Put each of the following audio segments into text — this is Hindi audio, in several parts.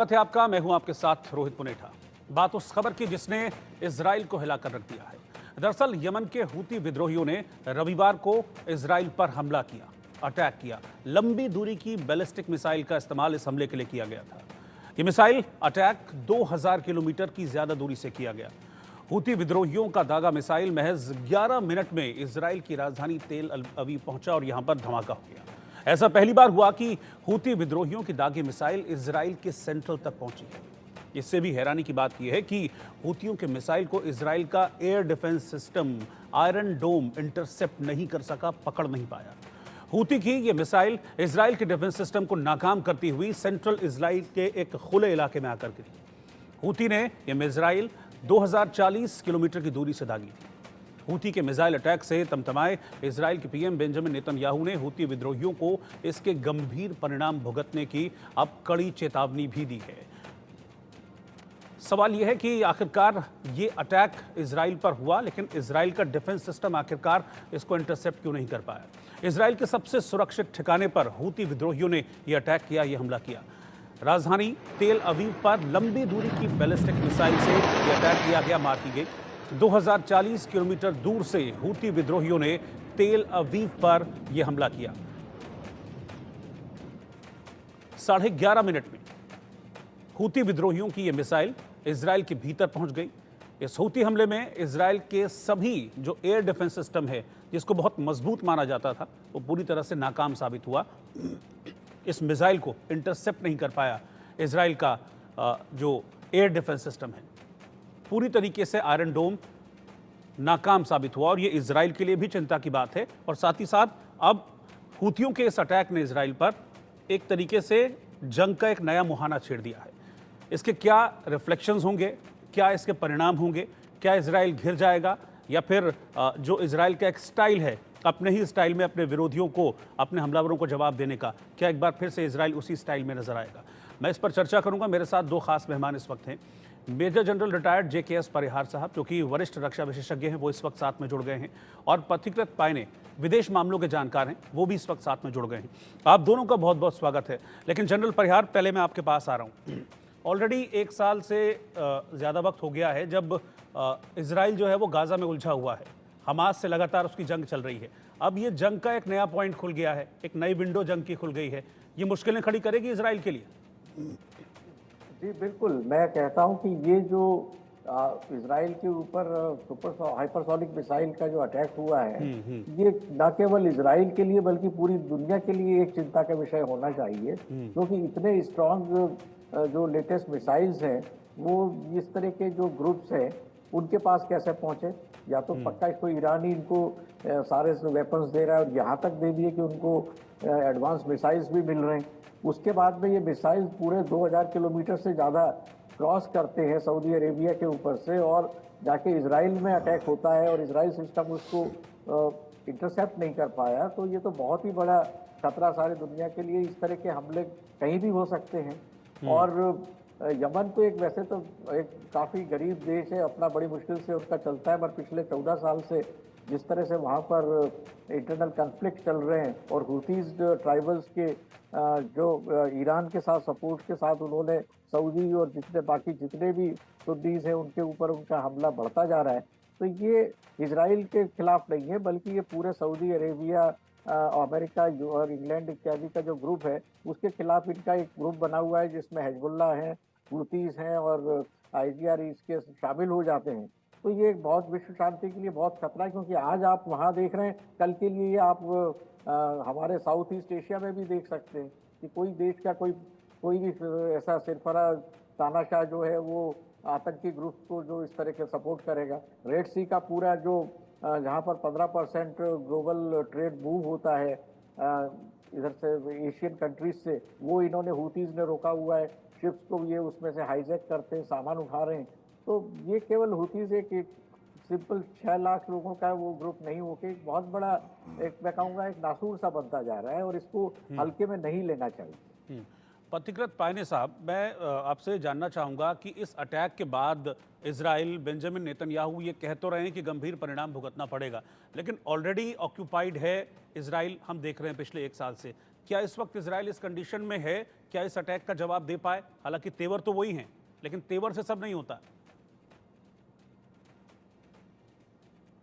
स्वागत है आपका। मैं हूं आपके साथ रोहित पुनेठा। बात उस खबर की जिसने इजराइल को हिलाकर रख दिया है। दरअसल यमन के हूती विद्रोहियों ने रविवार को इजराइल पर हमला किया, अटैक किया। लंबी दूरी की बैलिस्टिक मिसाइल का इस्तेमाल इस हमले के लिए किया गया था। यह मिसाइल अटैक 2000 किलोमीटर की ज्यादा दूरी से किया गया। हूती विद्रोहियों का दागा मिसाइल महज 11 मिनट में इजराइल की राजधानी तेल अवीव पहुंचा और यहां पर धमाका हो गया। ऐसा पहली बार हुआ कि हूती विद्रोहियों की दागी मिसाइल इजराइल के सेंट्रल तक पहुंची है। इससे भी हैरानी की बात यह है कि हूतियों के मिसाइल को इजराइल का एयर डिफेंस सिस्टम आयरन डोम इंटरसेप्ट नहीं कर सका, पकड़ नहीं पाया। हूती की यह मिसाइल इजराइल के डिफेंस सिस्टम को नाकाम करती हुई सेंट्रल इजराइल के एक खुले इलाके में आकर गिरी। हूती ने यह मिसाइल 2040 किलोमीटर की दूरी से दागी थी। हूती के मिसाइल अटैक से तमतमाए इजराइल के पीएम बेंजामिन नेतन्याहू ने हूती विद्रोहियों को इसके गंभीर परिणाम भुगतने की अब कड़ी चेतावनी भी दी है। सवाल यह है कि आखिरकार ये अटैक इजराइल पर हुआ, लेकिन इजराइल का डिफेंस सिस्टम आखिरकार इसको इंटरसेप्ट क्यों नहीं कर पाया। इजराइल के सबसे सुरक्षित ठिकाने पर हूती विद्रोहियों ने यह अटैक किया, यह हमला किया। राजधानी तेल अवीव पर लंबी दूरी की बैलिस्टिक मिसाइल से यह अटैक किया गया, मार की गई। 2040 किलोमीटर दूर से हूती विद्रोहियों ने तेल अवीव पर यह हमला किया। 11:30 मिनट में हूती विद्रोहियों की यह मिसाइल इजराइल के भीतर पहुंच गई। इस हूती हमले में इजराइल के सभी जो एयर डिफेंस सिस्टम है, जिसको बहुत मजबूत माना जाता था, वो पूरी तरह से नाकाम साबित हुआ। इस मिसाइल को इंटरसेप्ट नहीं कर पाया इजराइल का जो एयर डिफेंस सिस्टम है। पूरी तरीके से आयरन डोम नाकाम साबित हुआ और ये इजराइल के लिए भी चिंता की बात है। और साथ ही साथ अब हूतियों के इस अटैक ने इजराइल पर एक तरीके से जंग का एक नया मुहाना छेड़ दिया है। इसके क्या रिफ्लेक्शंस होंगे, क्या इसके परिणाम होंगे, क्या इजराइल घिर जाएगा या फिर जो इजराइल का एक स्टाइल है अपने ही स्टाइल में अपने विरोधियों को, अपने हमलावरों को जवाब देने का, क्या एक बार फिर से इजराइल उसी स्टाइल में नजर आएगा। मैं इस पर चर्चा करूंगा। मेरे साथ दो खास मेहमान इस वक्त हैं। मेजर जनरल रिटायर्ड JKS परिहार साहब, जो कि वरिष्ठ रक्षा विशेषज्ञ हैं, वो इस वक्त साथ में जुड़ गए हैं। और पथिकृत पायने विदेश मामलों के जानकार हैं, वो भी इस वक्त साथ में जुड़ गए हैं। आप दोनों का बहुत बहुत स्वागत है। लेकिन जनरल परिहार, पहले मैं आपके पास आ रहा हूँ। ऑलरेडी 1 साल से ज़्यादा वक्त हो गया है जब इजराइल जो है वो गाज़ा में उलझा हुआ है। हमास से लगातार उसकी जंग चल रही है। अब ये जंग का एक नया पॉइंट खुल गया है, एक नई विंडो जंग की खुल गई है। ये मुश्किलें खड़ी करेगी इजराइल के लिए। जी बिल्कुल, मैं कहता हूं कि ये जो इजराइल के ऊपर हाइपरसोनिक मिसाइल का जो अटैक हुआ है, ये न केवल इजराइल के लिए बल्कि पूरी दुनिया के लिए एक चिंता का विषय होना चाहिए, क्योंकि इतने स्ट्रॉन्ग जो लेटेस्ट मिसाइल्स हैं वो इस तरह के जो ग्रुप्स हैं उनके पास कैसे पहुंचे। या तो पक्का इसको ईरान ही इनको सारे वेपन्स दे रहा है और यहाँ तक दे दिए कि उनको एडवांस मिसाइल्स भी मिल रहे हैं। उसके बाद में ये मिसाइल पूरे 2000 किलोमीटर से ज़्यादा क्रॉस करते हैं सऊदी अरेबिया के ऊपर से और जाके इजराइल में अटैक होता है और इजराइल सिस्टम उसको इंटरसेप्ट नहीं कर पाया। तो ये तो बहुत ही बड़ा खतरा सारी दुनिया के लिए। इस तरह के हमले कहीं भी हो सकते हैं। और यमन तो एक वैसे तो एक काफ़ी गरीब देश है, अपना बड़ी मुश्किल से उसका चलता है, पर पिछले 14 साल से जिस तरह से वहाँ पर इंटरनल कन्फ्लिक्ट चल रहे हैं और हूतीज ट्राइबल्स के जो ईरान के साथ सपोर्ट के साथ उन्होंने सऊदी और जितने भी सुन्नीस हैं उनके ऊपर उनका हमला बढ़ता जा रहा है। तो ये इजराइल के खिलाफ नहीं है, बल्कि ये पूरे सऊदी अरेबिया, अमेरिका और इंग्लैंड इत्यादि का जो ग्रुप है उसके खिलाफ इनका एक ग्रुप बना हुआ है, जिसमें हिजबुल्लाह है, हूतीस हैं और IGR इसके शामिल हो जाते हैं। तो ये एक बहुत विश्व शांति के लिए बहुत खतरा है, क्योंकि आज आप वहाँ देख रहे हैं, कल के लिए ये आप हमारे साउथ ईस्ट एशिया में भी देख सकते हैं कि कोई देश का कोई भी ऐसा सिरफरा तानाशाह जो है वो आतंकी ग्रुप को जो इस तरह के सपोर्ट करेगा। रेड सी का पूरा जो जहाँ पर 15% ग्लोबल ट्रेड मूव होता है इधर से एशियन कंट्रीज से, वो इन्होंने हूतीज ने रोका हुआ है। शिप्स को ये उसमें से हाईजैक करते हैं, सामान उठा रहे हैं। तो ये केवल हूतीज एक सिंपल 6 लाख लोगों का वो ग्रुप नहीं होके एक बहुत बड़ा, एक मैं कहूँगा एक नासूर सा बनता जा रहा है और इसको हल्के में नहीं लेना चाहिए। पथिकृत पायने साहब, मैं आपसे जानना चाहूँगा कि इस अटैक के बाद इजराइल, बेंजामिन नेतन्याहू ये कह तो रहे हैं कि गंभीर परिणाम भुगतना पड़ेगा, लेकिन ऑलरेडी ऑक्यूपाइड है इजराइल, हम देख रहे हैं पिछले 1 साल से। क्या इस वक्त इजराइल इस कंडीशन में है, क्या इस अटैक का जवाब दे पाए? हालांकि तेवर तो वही हैं, लेकिन तेवर से सब नहीं होता।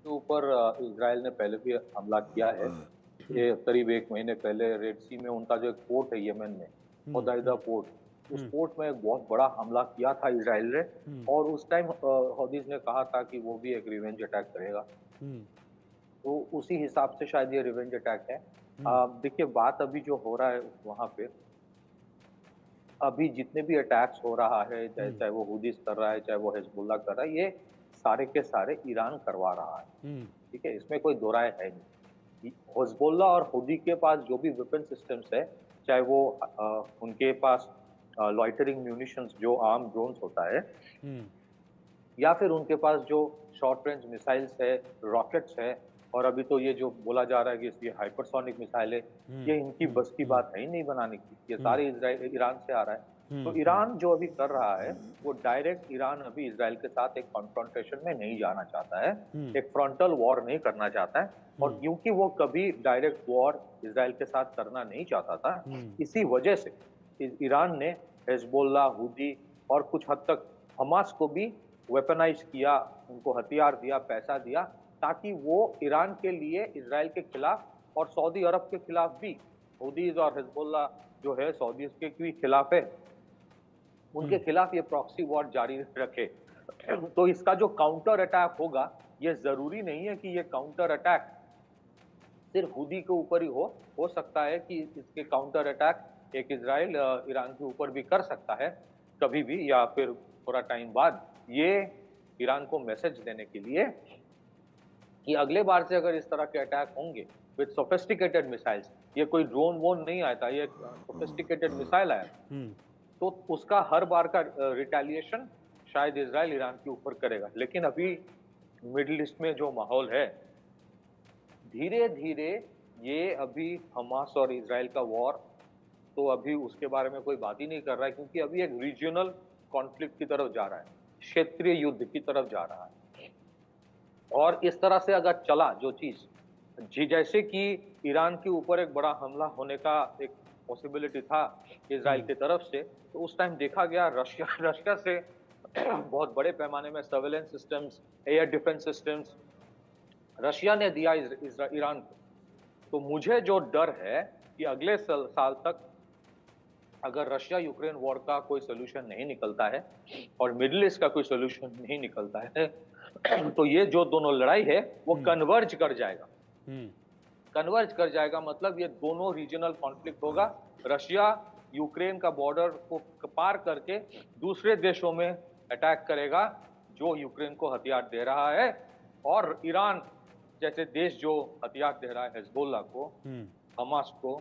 के ऊपर इजराइल ने पहले भी हमला किया है। ये करीब 1 महीने पहले रेड सी में उनका जो एक पोर्ट है यमन में, होदाइदा पोर्ट, उस पोर्ट में एक बहुत बड़ा हमला किया था इजराइल ने। और उस टाइम हौदीज ने कहा था कि वो भी एक रिवेंज अटैक करेगा। तो उसी हिसाब से शायद ये रिवेंज अटैक है। देखिए, बात अभी जो हो रहा है वहां पे, अभी जितने भी अटैक्स हो रहा है, चाहे वो हुदीस कर रहा है, चाहे वो हिजबुल्लाह कर रहा है, ये सारे के सारे ईरान करवा रहा है। ठीक है, इसमें कोई दो राय है नहीं। हिजबुल्लाह और हुदी के पास जो भी वेपन सिस्टम्स है, चाहे वो उनके पास लॉइटरिंग म्यूनिशंस जो आर्म ड्रोन्स होता है, या फिर उनके पास जो शॉर्ट रेंज मिसाइल्स है, रॉकेट्स है, और अभी तो ये जो बोला जा रहा है कि ये हाइपरसोनिक मिसाइल है, ये इनकी बस की बात है ही नहीं बनाने की। ये सारे ईरान से आ रहा है। तो ईरान जो अभी कर रहा है, वो डायरेक्ट ईरान अभी इजराइल के साथ एक कॉन्फ्रंटेशन में नहीं जाना चाहता है, एक फ्रंटल वॉर नहीं करना चाहता है। और क्योंकि वो कभी डायरेक्ट वॉर इजराइल के साथ करना नहीं चाहता था, इसी वजह से ईरान ने हिजबुल्लाह, हुदी और कुछ हद तक हमास को भी वेपनाइज किया, उनको हथियार दिया, पैसा दिया, ताकि वो ईरान के लिए इजराइल के खिलाफ और सऊदी अरब के खिलाफ भी, हुदीज और हिजबुल्लाह जो है सऊदीज के भी खिलाफ है, उनके खिलाफ ये प्रॉक्सी वॉर जारी रखे। तो इसका जो काउंटर अटैक होगा, ये जरूरी नहीं है कि ये काउंटर अटैक सिर्फ हुदी के ऊपर ही हो सकता है कि इसके काउंटर अटैक एक इजराइल ईरान के ऊपर भी कर सकता है कभी भी, या फिर थोड़ा टाइम बाद। ये ईरान को मैसेज देने के लिए कि अगले बार से अगर इस तरह के अटैक होंगे विद सोफिस्टिकेटेड मिसाइल्स, ये कोई ड्रोन वोन नहीं आया था, ये सोफिस्टिकेटेड मिसाइल आया, तो उसका हर बार का रिटेलिएशन शायद इजराइल ईरान के ऊपर करेगा। लेकिन अभी मिडिल ईस्ट में जो माहौल है, धीरे धीरे ये अभी हमास और इजराइल का वॉर, तो अभी उसके बारे में कोई बात ही नहीं कर रहा है, क्योंकि अभी एक रीजनल कॉन्फ्लिक्ट की तरफ जा रहा है, क्षेत्रीय युद्ध की तरफ जा रहा है। और इस तरह से अगर चला जो चीज, जैसे कि ईरान के ऊपर एक बड़ा हमला होने का एक पॉसिबिलिटी था इजराइल की तरफ से, तो उस टाइम देखा गया रशिया से बहुत बड़े पैमाने में surveillance systems, air defence systems Russia ने दिया ईरान को। तो मुझे जो डर है कि अगले साल तक अगर रशिया यूक्रेन वॉर का कोई सोल्यूशन नहीं निकलता है और मिडिल ईस्ट का कोई सोल्यूशन नहीं निकलता है, तो ये जो दोनों लड़ाई है वो कन्वर्ज कर जाएगा। कन्वर्ज कर जाएगा मतलब ये दोनों रीजनल कॉन्फ्लिक्ट होगा। रशिया यूक्रेन का बॉर्डर को पार करके दूसरे देशों में अटैक करेगा जो यूक्रेन को हथियार दे रहा है, और ईरान जैसे देश जो हथियार दे रहा है हिजबुल्लाह को, हमास को,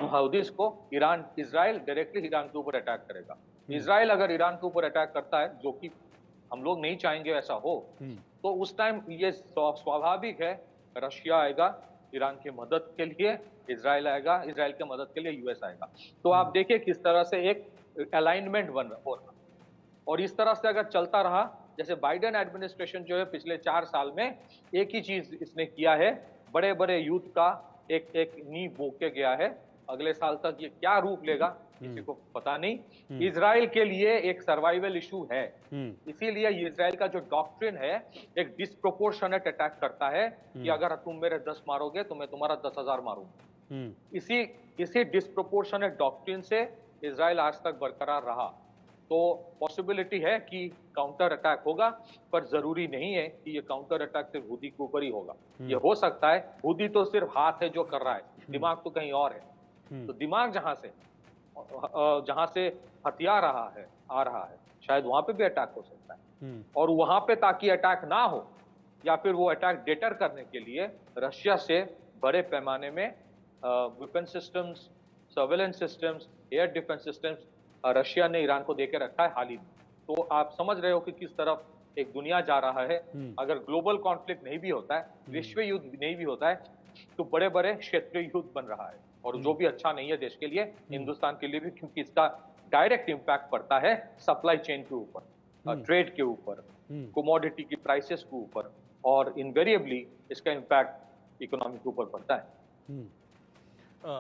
हौदीस को, इजराइल डायरेक्टली ईरान के ऊपर अटैक करेगा। इजराइल अगर ईरान के ऊपर अटैक करता है, जो कि हम लोग नहीं चाहेंगे ऐसा हो, तो उस टाइम ये स्वाभाविक है रशिया आएगा ईरान की मदद के लिए, इजराइल आएगा इजराइल की मदद के लिए, यूएस आएगा। तो आप देखिए किस तरह से एक अलाइनमेंट बन रहा। और इस तरह से अगर चलता रहा, जैसे बाइडेन एडमिनिस्ट्रेशन जो है पिछले 4 साल में एक ही चीज इसने किया है, बड़े बड़े युद्ध का एक नींव बो के गया है। अगले साल तक ये क्या रूप लेगा किसी को पता नहीं। इजराइल के लिए एक सर्वाइवल इशू है, इसीलिए इजराइल का जो डॉक्ट्रिन है एक डिस्प्रोपोर्शनेट अटैक करता है कि अगर तुम मेरे 10 मारोगे तो मैं तुम्हारा 10,000 मारूंगा। इसी डिस्प्रोपोर्शनेट डॉक्ट्रिन से इजराइल आज तक बरकरार रहा। तो पॉसिबिलिटी है कि काउंटर अटैक होगा, पर जरूरी नहीं है कि ये काउंटर अटैक सिर्फ हुदी के ऊपर ही होगा। ये हो सकता है हुदी तो सिर्फ हाथ है जो कर रहा है, दिमाग तो कहीं और है। तो दिमाग जहां से हथियार आ रहा है शायद वहां पे भी अटैक हो सकता है। और वहां पे ताकि अटैक ना हो, या फिर वो अटैक डेटर करने के लिए रशिया से बड़े पैमाने में weapon systems, surveillance systems, air defence systems Russia ने ईरान को देके रखा है हाल ही में। तो आप समझ रहे हो कि किस तरफ एक दुनिया जा रहा है। अगर ग्लोबल कॉन्फ्लिक्ट नहीं भी होता है, विश्व युद्ध नहीं भी होता है, तो बड़े बड़े क्षेत्रीय युद्ध बन रहा है, और जो भी अच्छा नहीं है देश के लिए, हिंदुस्तान के लिए भी, क्योंकि इसका डायरेक्ट इंपैक्ट पड़ता है सप्लाई चेन के ऊपर, ट्रेड के ऊपर, कमोडिटी की प्राइसेस के ऊपर, और इनवेरिएबली इसका इंपैक्ट इकोनॉमी के ऊपर पड़ता है।